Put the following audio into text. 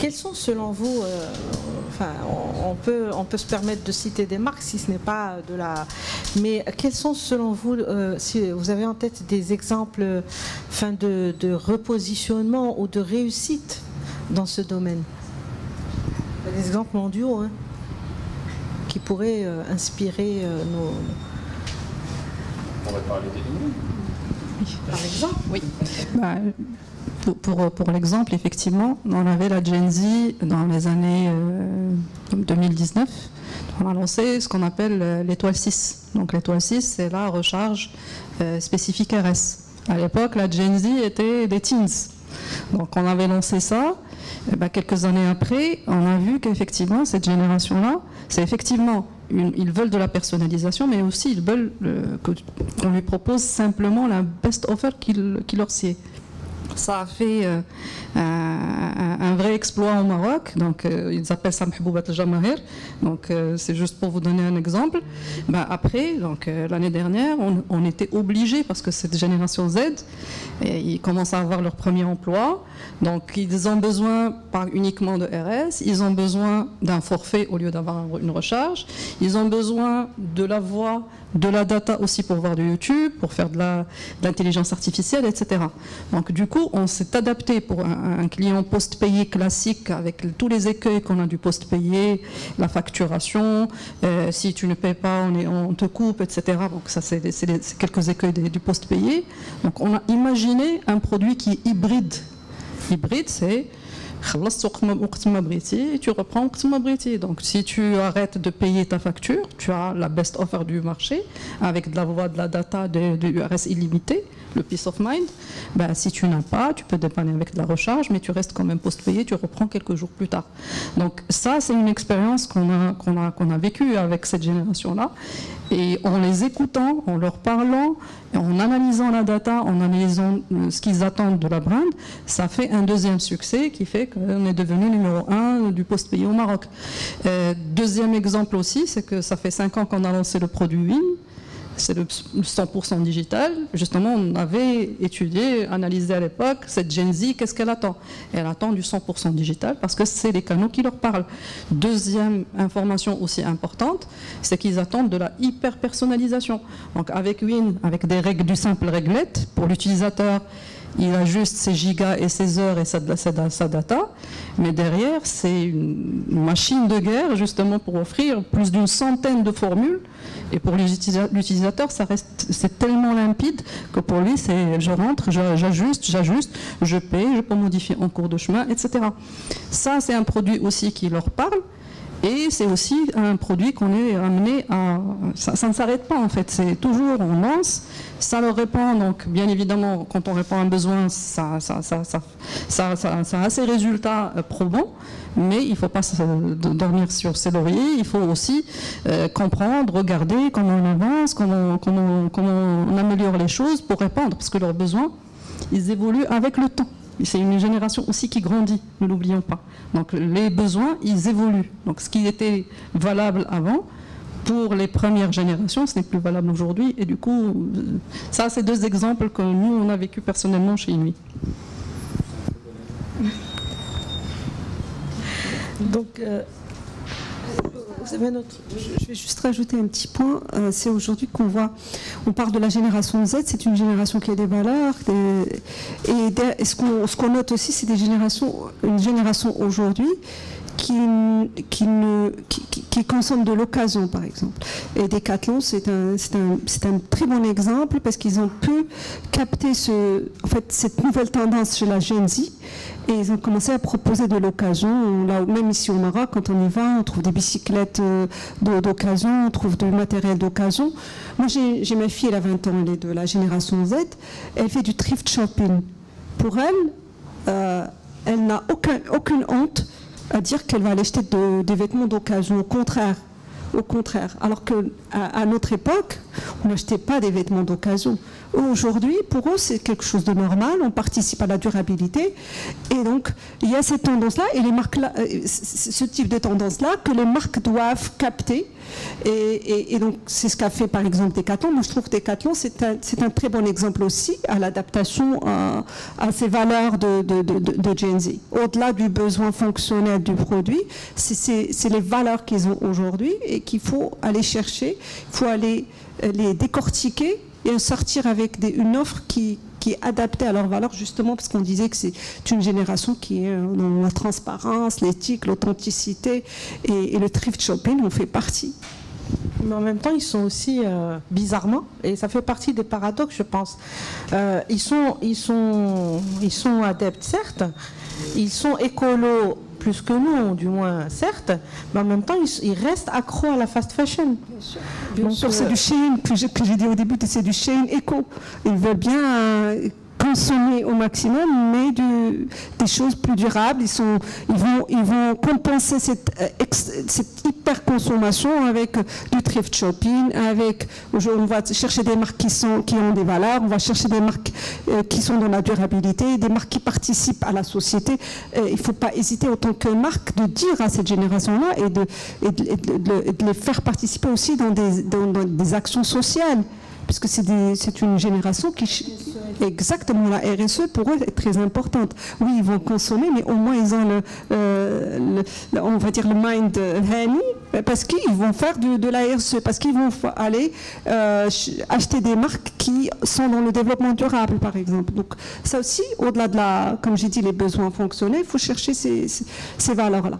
Quels sont selon vous, on peut se permettre de citer des marques si ce n'est pas de la... Mais quels sont selon vous, si vous avez en tête des exemples de repositionnement ou de réussite dans ce domaine? Des exemples mondiaux hein, qui pourraient inspirer nos... On va parler des nouveaux. Oui, par exemple. Oui. Pour l'exemple, effectivement, on avait la Gen Z dans les années 2019. On a lancé ce qu'on appelle l'étoile 6. Donc l'étoile 6, c'est la recharge spécifique RS. À l'époque, la Gen Z était des teens. Donc on avait lancé ça. Et quelques années après, on a vu qu'effectivement, cette génération-là, c'est effectivement, ils veulent de la personnalisation, mais aussi ils veulent qu'on lui propose simplement la best offer qui leur sied. Ça a fait un vrai exploit au Maroc, donc ils appellent ça Mahboubat al-Jamahir, donc c'est juste pour vous donner un exemple. Après, donc l'année dernière, on était obligés, parce que cette génération Z, ils commencent à avoir leur premier emploi, donc ils ont besoin pas uniquement de RS, ils ont besoin d'un forfait au lieu d'avoir une recharge, ils ont besoin de la voix, de la data aussi pour voir du YouTube, pour faire de l'intelligence artificielle, etc. Donc du coup, on s'est adapté pour un client post-payé classique avec tous les écueils qu'on a du post-payé, la facturation, si tu ne payes pas, on te coupe, etc. Donc ça, c'est quelques écueils du post-payé. Donc on a imaginé un produit qui est hybride. Hybride, c'est... tu reprends. Donc si tu arrêtes de payer ta facture, tu as la best offer du marché avec de la voix, de la data, du RS illimité, le peace of mind. Si tu n'as pas, tu peux dépanner avec de la recharge, mais tu restes quand même post-payé, tu reprends quelques jours plus tard. Donc ça, c'est une expérience qu'on a vécue avec cette génération-là. Et en les écoutant, en leur parlant, en analysant la data, en analysant ce qu'ils attendent de la brand, ça fait un deuxième succès qui fait qu'on est devenu numéro 1 du post-payé au Maroc. Deuxième exemple aussi, c'est que ça fait 5 ans qu'on a lancé le produit WIN. C'est le 100% digital. Justement, on avait étudié, analysé à l'époque, cette Gen Z, qu'est-ce qu'elle attend? Elle attend du 100% digital parce que c'est les canaux qui leur parlent. Deuxième information aussi importante, c'est qu'ils attendent de la hyper-personnalisation. Donc avec Win, avec des règles du simple réglette, pour l'utilisateur, il ajuste ses gigas et ses heures et sa data, mais derrière, c'est une machine de guerre justement pour offrir plus d'une centaine de formules. Et pour l'utilisateur, c'est tellement limpide que pour lui, c'est je rentre, j'ajuste, je paye, je peux modifier en cours de chemin, etc. Ça, c'est un produit aussi qui leur parle. Et c'est aussi un produit qu'on est amené à... Ça ne s'arrête pas en fait, c'est toujours, on lance, ça leur répond, donc bien évidemment, quand on répond à un besoin, ça a ses résultats probants, mais il ne faut pas dormir sur ses lauriers, il faut aussi comprendre, regarder comment on avance, comment on améliore les choses pour répondre, parce que leurs besoins, ils évoluent avec le temps. C'est une génération aussi qui grandit, ne l'oublions pas. Donc les besoins, ils évoluent. Donc ce qui était valable avant, pour les premières générations, ce n'est plus valable aujourd'hui. Et du coup, ça, c'est deux exemples que nous, on a vécu personnellement chez Inuit. Donc, vous avez un autre. Je vais juste rajouter un petit point. C'est aujourd'hui qu'on voit, on parle de la génération Z, c'est une génération qui a des valeurs. Et ce qu'on note aussi, c'est une génération aujourd'hui qui consomme de l'occasion, par exemple. Et Decathlon, c'est un très bon exemple parce qu'ils ont pu capter cette nouvelle tendance chez la Gen Z. Et ils ont commencé à proposer de l'occasion. Là, même ici au Maroc, quand on y va, on trouve des bicyclettes d'occasion, on trouve du matériel d'occasion. Moi, j'ai ma fille, elle a 20 ans, elle est de la génération Z. Elle fait du thrift shopping. Pour elle, elle n'a aucune honte à dire qu'elle va aller acheter des vêtements d'occasion. Au contraire. Alors qu'à notre époque, on n'achetait pas des vêtements d'occasion. Aujourd'hui, pour eux, c'est quelque chose de normal, on participe à la durabilité. Et donc, il y a cette tendance-là, et les marques ce type de tendance-là que les marques doivent capter. Et donc, c'est ce qu'a fait par exemple Decathlon. Moi, je trouve que Decathlon, c'est un très bon exemple aussi à l'adaptation à ces valeurs de Gen Z. Au-delà du besoin fonctionnel du produit, c'est les valeurs qu'ils ont aujourd'hui et qu'il faut aller chercher, il faut aller les décortiquer et sortir avec une offre qui est adaptée à leurs valeurs, justement parce qu'on disait que c'est une génération qui est dans la transparence, l'éthique, l'authenticité, et le thrift shopping en fait partie. Mais en même temps, ils sont aussi, bizarrement, et ça fait partie des paradoxes, je pense, ils sont adeptes, certes, ils sont écolos plus que nous, du moins, certes, mais en même temps, ils restent accros à la fast fashion. Bien sûr, c'est du Shein, que j'ai dit au début, c'est du Shein éco. Ils veulent bien consommer au maximum, mais des choses plus durables. Ils vont compenser cette hyper-consommation avec du thrift shopping, on va chercher des marques qui ont des valeurs, on va chercher des marques qui sont dans la durabilité, des marques qui participent à la société. Il ne faut pas hésiter en tant que marque de dire à cette génération-là et de les faire participer aussi dans des actions sociales. Puisque c'est une génération qui... Exactement, la RSE, pour eux, est très importante. Oui, ils vont consommer, mais au moins, ils ont on va dire le mind honey, parce qu'ils vont faire de la RSE, parce qu'ils vont aller acheter des marques qui sont dans le développement durable, par exemple. Donc, ça aussi, au-delà comme j'ai dit, les besoins fonctionnels, il faut chercher ces valeurs-là.